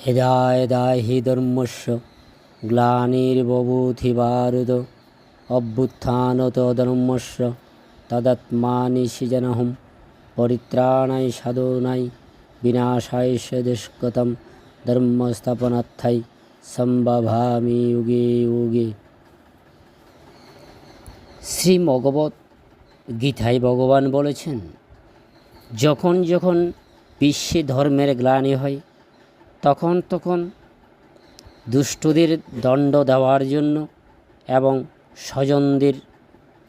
यदा यदा हि धर्मस्य ग्लानिर्भवति भारत अभ्युत्थानमधर्मस्य तदात्मानि सृजनहं परित्राणाय साधनाय विनाशाय च दुष्कृतं धर्मस्थापनार्थाय সম্ভাবামি যুগে যুগে। শ্রীমদ্ভগবদ্ গীতায় ভগবান বলেছেন, যখন যখন বিশ্বে ধর্মের গ্লানি হয় তখন তখন দুষ্টদের দণ্ড দেওয়ার জন্য এবং স্বজনদের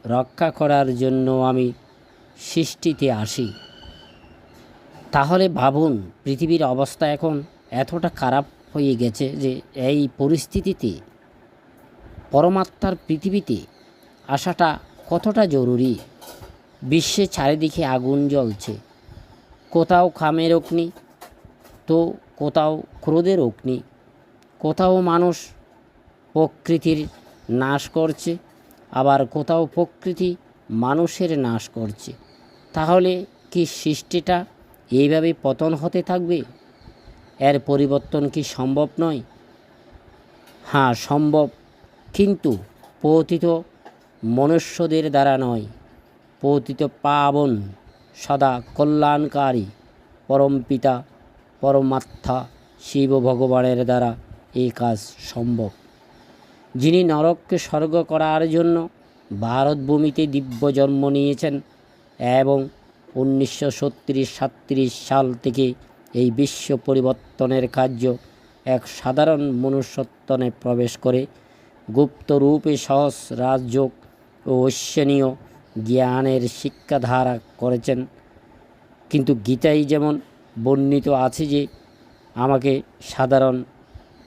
রক্ষা করার জন্য আমি সৃষ্টিতে আসি। তাহলে ভাবুন, পৃথিবীর অবস্থা এখন এতটা খারাপ হয়ে গেছে যে এই পরিস্থিতিতে পরমাত্মার পৃথিবীতে আসাটা কতটা জরুরি। বিশ্বে চারিদিকে আগুন জ্বলছে, কোথাও কামের অগ্নি তো কোথাও ক্রোধের অগ্নি, কোথাও মানুষ প্রকৃতির নাশ করছে, আবার কোথাও প্রকৃতি মানুষের নাশ করছে। তাহলে কি সৃষ্টিটা এইভাবে পতন হতে থাকবে? এর পরিবর্তন কি সম্ভব নয়? হ্যাঁ, সম্ভব, কিন্তু পতিত মনুষ্যদের দ্বারা নয়। পতিত পাবন সদা কল্যাণকারী পরমপিতা পরমাত্মা শিব ভগবানের দ্বারা এই কাজ সম্ভব, যিনি নরককে স্বর্গ করার জন্য ভারতভূমিতে দিব্য জন্ম নিয়েছেন এবং 1937 সাল থেকে এই বিশ্ব পরিবর্তনের কার্য এক সাধারণ মনুষ্যত্বনে প্রবেশ করে গুপ্ত রূপে সহজ রাজযোগ ও ঐশ্বনীয় জ্ঞানের শিক্ষাধারা করেছেন। কিন্তু গীতায় যেমন বর্ণিত আছে যে আমাকে সাধারণ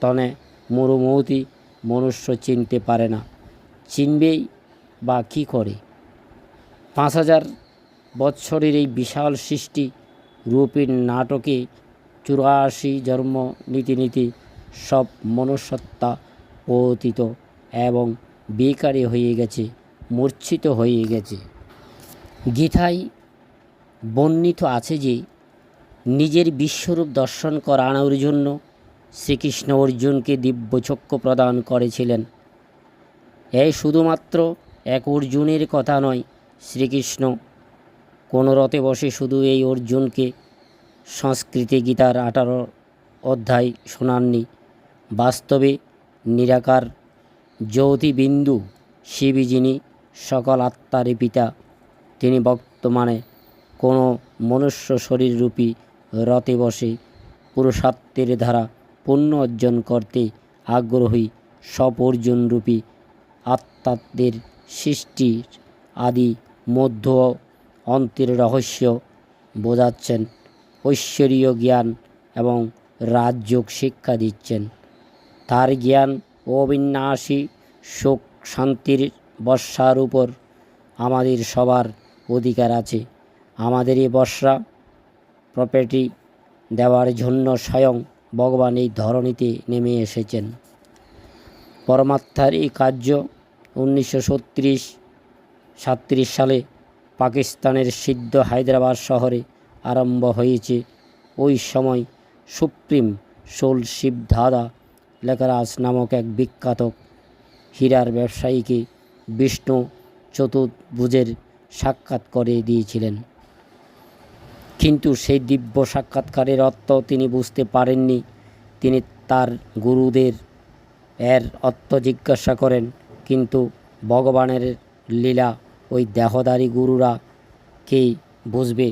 তনে মরুমতি মনুষ্য চিনতে পারে না, চিনবেই বা কী করে? 5000 বৎসরের এই বিশাল সৃষ্টি রূপীর নাটকে 84 জন্ম নীতি নীতি সব মনুষ্যত্বা পতিত এবং বেকারি হয়ে গেছে, মূর্ছিত হয়ে গেছে। গীতায় বর্ণিত আছে যে নিজের বিশ্বরূপ দর্শন করানোর জন্য শ্রীকৃষ্ণ অর্জুনকে দিব্য চক্ষু প্রদান করেছিলেন। এই শুধুমাত্র এক অর্জুনের কথা নয়, শ্রীকৃষ্ণ কোনো রথে বসে শুধু এই অর্জুনকে সংস্কৃতে গীতার 18 অধ্যায় শোনাননি। বাস্তবে নিরাকার জ্যোতিবিন্দু শিব, যিনি সকল আত্মারই পিতা, তিনি বর্তমানে কোনো মনুষ্য শরীররূপী রথে বসে পুরুষার্থের দ্বারা পুণ্য অর্জন করতে আগ্রহী সব অর্জুনরূপী আত্মাদের সৃষ্টির আদি মধ্য অন্তের রহস্য বোঝাচ্ছেন, ঐশ্বরীয় জ্ঞান এবং রাজযোগ শিক্ষা দিচ্ছেন। তার জ্ঞান অবিনাশী সুখ শান্তির বর্ষার উপর আমাদের সবার অধিকার আছে। আমাদের এই বর্ষা প্রপার্টি দেওয়ার জন্য স্বয়ং ভগবান এই ধরণীতে নেমে এসেছেন। পরমাত্মার এই কার্য 1937 সালে পাকিস্তানের সিদ্ধ হায়দ্রাবাদ শহরে আরম্ভ হয়েছে। ওই সময় সুপ্রিম সোল শিব দাদা লেখরাজ নামক এক বিখ্যাত হীরার ব্যবসায়ীকে বিষ্ণু চতুর্ভুজের সাক্ষাৎ করে দিয়েছিলেন। কিন্তু সেই দিব্য সাক্ষাৎকারের অর্থ তিনি বুঝতে পারেননি। তিনি তার গুরুদের এর অর্থ জিজ্ঞাসা করেন, কিন্তু ভগবানের লীলা ওই দেহধারী গুরুরা কেই বুঝবে?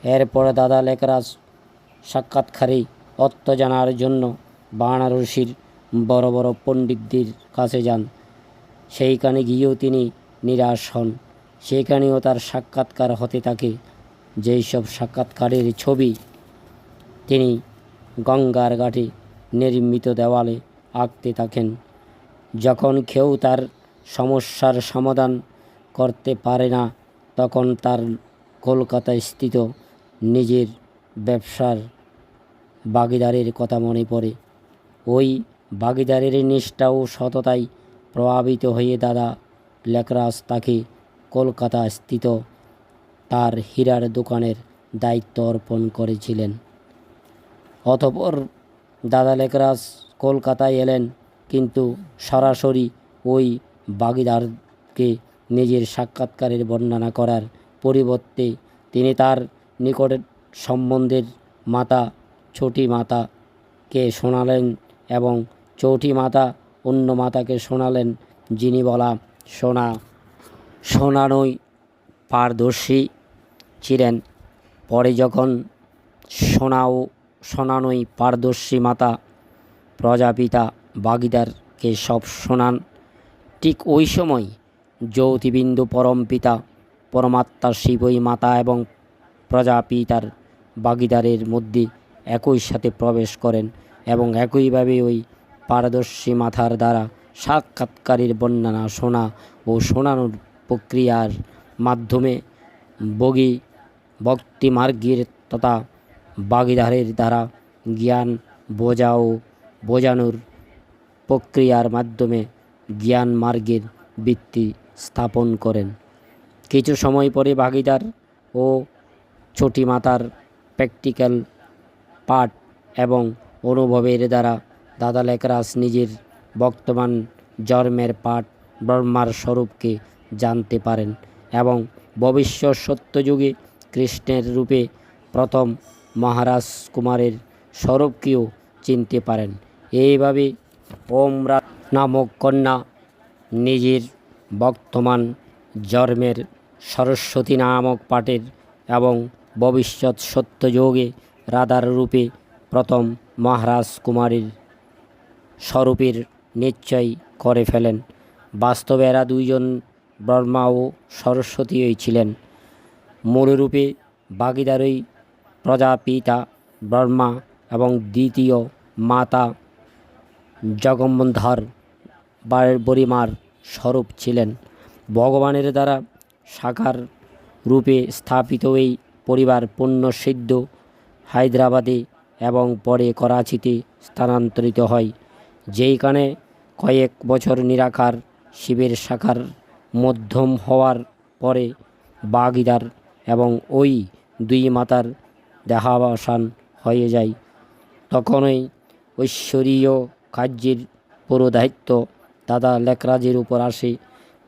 এরপরে দাদা লেখরাজ সাক্ষাৎকারে অর্থ জানার জন্য বারাণসীর বড় বড় পণ্ডিতদের কাছে যান। সেইখানে গিয়েও তিনি নিরাশ হন। সেখানেও তার সাক্ষাৎকার হতে থাকে। যেই সব সাক্ষাৎকারের ছবি তিনি গঙ্গার ঘাটে নির্মিত দেওয়ালে আঁকতে থাকেন। যখন কেউ তার সমস্যার সমাধান করতে পারে না, তখন তার কলকাতায় স্থিত নিজের ব্যবসার ভাগীদারের কথা মনে পড়ে। ওই ভাগীদারের নিষ্ঠা ও সততায় প্রভাবিত হয়ে দাদা লেখরাজ তাকে কলকাতা স্থিত তার হীরার দোকানের দায়িত্ব অর্পণ করেছিলেন। অতঃপর দাদা লেকরাজ কলকাতায় এলেন, কিন্তু সরাসরি ওই বাগিদারকে নিজের সাক্ষাৎকারের বর্ণনা করার পরিবর্তে তিনি তার নিকটের সম্বন্ধের মাতা ছোটি মাতাকে শোনালেন এবং চৌটি মাতা অন্য মাতাকে শোনালেন, যিনি বলা শোনানোই পারদর্শী ছিলেন। পরে যখন শোনানোই পারদর্শী মাতা প্রজাপিতা বাগিদারকে সব শোনান, ঠিক ওই সময় জ্যোতিবিন্দু পরম পিতা পরমাত্মা শিব ওই মাতা এবং প্রজাপিতার বাগিদারের মধ্যে একই সাথে প্রবেশ করেন এবং একইভাবে ওই পারদর্শী মাথার দ্বারা সাক্ষাৎকারের বর্ণনা শোনা ও শোনানোর প্রক্রিয়ার মাধ্যমে ভক্তি মার্গের তথা বাগিদারের দ্বারা জ্ঞান বোঝানোর প্রক্রিয়ার মাধ্যমে জ্ঞান মার্গের ভিত্তি স্থাপন করেন। কিছু সময় পরে বাগিদার ও ছোটি মাতার প্র্যাকটিক্যাল পাঠ এবং অনুভবের দ্বারা দাদা লেকরাজ নিজের বর্তমান জন্মের পাঠ ব্রহ্মার স্বরূপকে জানতে পারেন এবং ভবিষ্যৎ সত্যযুগে কৃষ্ণের রূপে প্রথম মহারাজ কুমারের স্বরূপকেও চিনতে পারেন। এইভাবে ওমরা নামক কন্যা নিজের বর্তমান জন্মের সরস্বতী নামক পাঠের এবং ভবিষ্যৎ সত্যযুগে রাধার রূপে প্রথম মহারাজ কুমারীর স্বরূপের নিশ্চয় করে ফেলেন। বাস্তবে এরা দুইজন ব্রহ্মা ও সরস্বতীই ছিলেন। মূলরূপে বাগিদারই প্রজাপিতা ব্রহ্মা এবং দ্বিতীয় মাতা জগম্বন্ধর বরিমার স্বরূপ ছিলেন। ভগবানের দ্বারা সাকার রূপে স্থাপিত এই পরিবার পুণ্যসিদ্ধ হায়দ্রাবাদে এবং পরে করাচিতে স্থানান্তরিত হয়, যেইখানে কয়েক বছর নিরাকার শিবের সাকার মধ্যম হওয়ার পরে বাগিদার এবং ওই দুই মাতার দেহাবসান হয়ে যায়। তখনই ঐশ্বরীয় কার্যের পুরো দায়িত্ব দাদা লেকরাজের উপর আসে।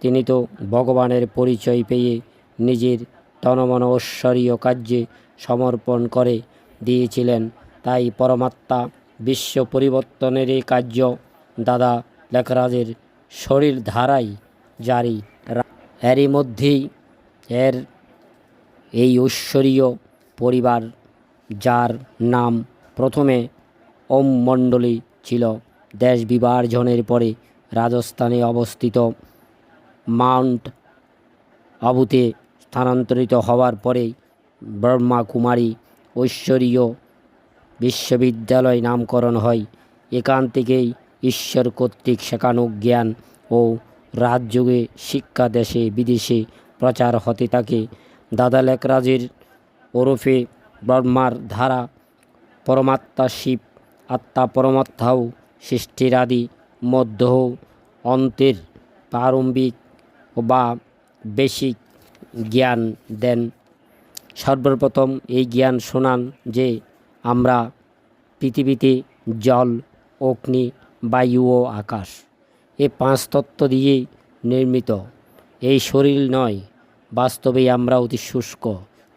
তিনি তো ভগবানের পরিচয় পেয়ে নিজের তনমন ঐশ্বরীয় কার্যে সমর্পণ করে দিয়েছিলেন। তাই পরমাত্মা বিশ্ব পরিবর্তনের এই কার্য দাদা লেকরাজের শরীর ধারাই জারি। এরই মধ্যেই এই ঐশ্বরীয় পরিবার, যার নাম প্রথমে ওম মণ্ডলী ছিল, দেশ বিভাজনের পরে রাজস্থানে অবস্থিত মাউন্ট আবুতে স্থানান্তরিত হওয়ার পরে ব্রহ্মা কুমারী ঐশ্বরীয় বিশ্ববিদ্যালয় নামকরণ হয়। এখান থেকেই ঈশ্বর কর্তৃক শেখানো জ্ঞান ও রাজযোগে শিক্ষা দেশে বিদেশে প্রচার হতে থাকে। দাদা লেকরাজের ওরফে ব্রহ্মার ধারা পরমাত্মা শিব আত্মা পরমাত্মাও সৃষ্টির আদি মধ্য অন্তের প্রারম্ভিক বা বেসিক জ্ঞান দেন। সর্বপ্রথম এই জ্ঞান শোনান যে আমরা পৃথিবীতে জল, অগ্নি, বায়ু ও আকাশ এই পাঁচ তত্ত্ব দিয়েই নির্মিত। এই শরীর নয়, বাস্তবে আমরা অতি শুষ্ক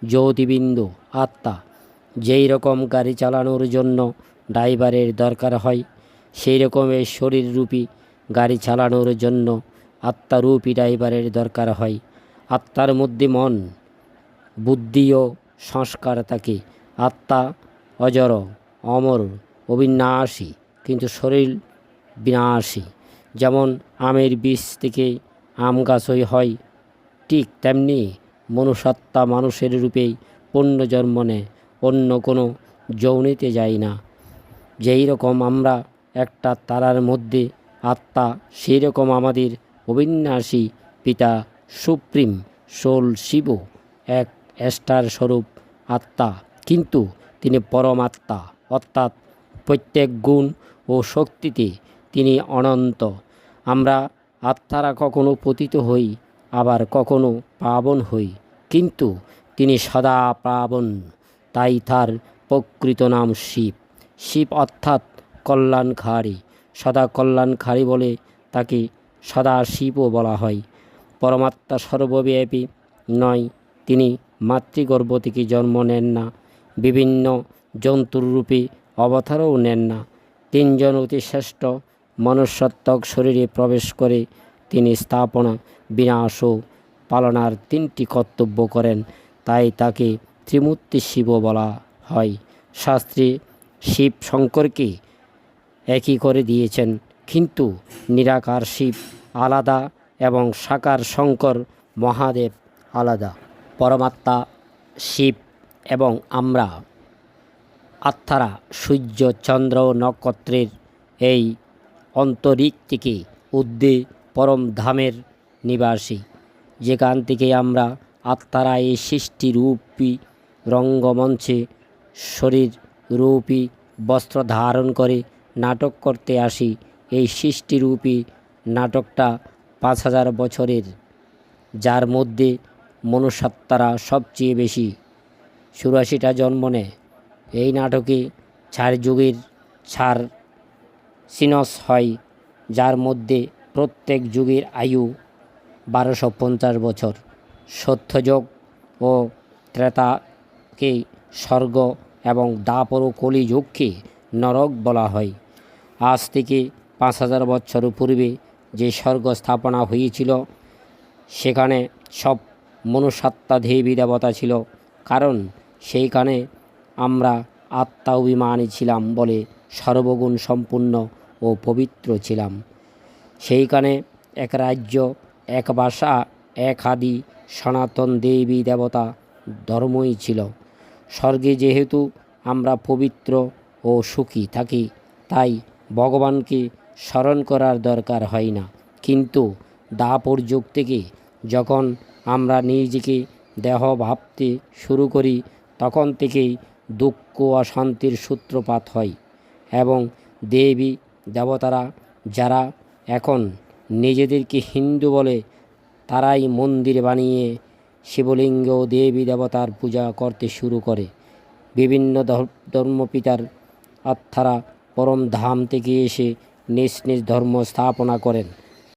জ্যোতিবিন্দু আত্মা। যেই রকম গাড়ি চালানোর জন্য ড্রাইভারের দরকার হয়, সেই রকম এই শরীররূপী গাড়ি চালানোর জন্য আত্মারূপী ড্রাইভারের দরকার হয়। আত্মার মধ্যে মন, বুদ্ধি ও সংস্কার থাকে। আত্মা অজর, অমর, অবিনাশী, কিন্তু শরীর বিনাশী। যেমন আমের বীজ থেকে আম গাছই হয়, ঠিক তেমনি মনুষ্যাত্মা মানুষের রূপেই পুনর্জন্ম নেয়, অন্য কোনো যৌনিতে যায় না। যেই রকম আমরা একটা তারার মধ্যে আত্মা, সেই রকম আমাদের অবিনাশী পিতা সুপ্রিম সোল শিব এক স্টার স্বরূপ আত্মা, কিন্তু তিনি পরমাত্মা, অর্থাৎ প্রত্যেক গুণ ও শক্তিতে তিনি অনন্ত। আমরা আত্মারা কখনো পতিত হই, আবার কখনো পাবন হই, কিন্তু তিনি সদা পাবন। তাই তার প্রকৃত নাম শিব। শিব অর্থাৎ কল্যাণকারী। সদা কল্যাণকারী বলে তাকে সদাশিবও বলা হয়। পরমাত্মা সর্বব্যাপী নয়, তিনি মাতৃগর্ভ থেকে জন্ম নেন না, বিভিন্ন জন্তুর রূপে অবতারও নেন না। তিনজন অতি শ্রেষ্ঠ মনুষ্যাত্মক শরীরে প্রবেশ করে তিনি স্থাপনা, বিনাশ ও পালনার তিনটি কর্তব্য করেন, তাই তাকে ত্রিমূর্তি শিব বলা হয়। শাস্ত্রে শিব শঙ্করকে একই করে দিয়েছেন, কিন্তু নিরাকার শিব আলাদা এবং সাকার শঙ্কর মহাদেব আলাদা। পরমাত্মা শিব এবং আমরা আত্মারা সূর্য, চন্দ্র ও নক্ষত্রের এই অন্তরিক্তিকে ঊর্ধ্বে পরম ধামের নিবাসী, যেখান থেকে আমরা আত্মারা এই সৃষ্টিরূপী রঙ্গমঞ্চে শরীর রূপী বস্ত্র ধারণ করে নাটক করতে আসি। এই সৃষ্টিরূপী নাটকটা 5000 বছরের, যার মধ্যে মনুষ্যাত্মারা সবচেয়ে বেশি 84টা জন্ম নেয়। এই নাটকে 4 যুগের 4 সিনস হয়, যার মধ্যে প্রত্যেক যুগের আয়ু 1250 বছর। সত্যযুগ ও ত্রেতাকে স্বর্গ এবং দ্বাপর ও কলিযুগকে নরক বলা হয়। আজ থেকে 5000 বছর পূর্বে যে স্বর্গ স্থাপনা হয়েছিল, সেখানে সব মনুষ্যাত্মা দেবী দেবতা ছিল, কারণ সেইখানে আমরা আত্মা অভিমানী ছিলাম বলে সর্বগুণ সম্পূর্ণ ও পবিত্র ছিলাম। সেইখানে এক রাজ্য, এক ভাষা, এক আদি সনাতন দেবী দেবতা ধর্মই ছিল। স্বর্গে যেহেতু আমরা পবিত্র ও সুখী থাকি, তাই ভগবানকে স্মরণ করার দরকার হয় না। কিন্তু দ্বাপর যুগ থেকে যখন আমরা নিজেকে দেহ ভাবতে শুরু করি, তখন থেকেই দুঃখ ও শান্তির সূত্রপাত হয় এবং দেবী দেবতারা যারা এখন নিজেদেরকে হিন্দু বলে, তারাই মন্দির বানিয়ে শিবলিঙ্গ ও দেবী দেবতার পূজা করতে শুরু করে। বিভিন্ন ধর্মপিতার আত্মারা পরম ধাম থেকে এসে নিজ নিজ ধর্ম স্থাপনা করেন।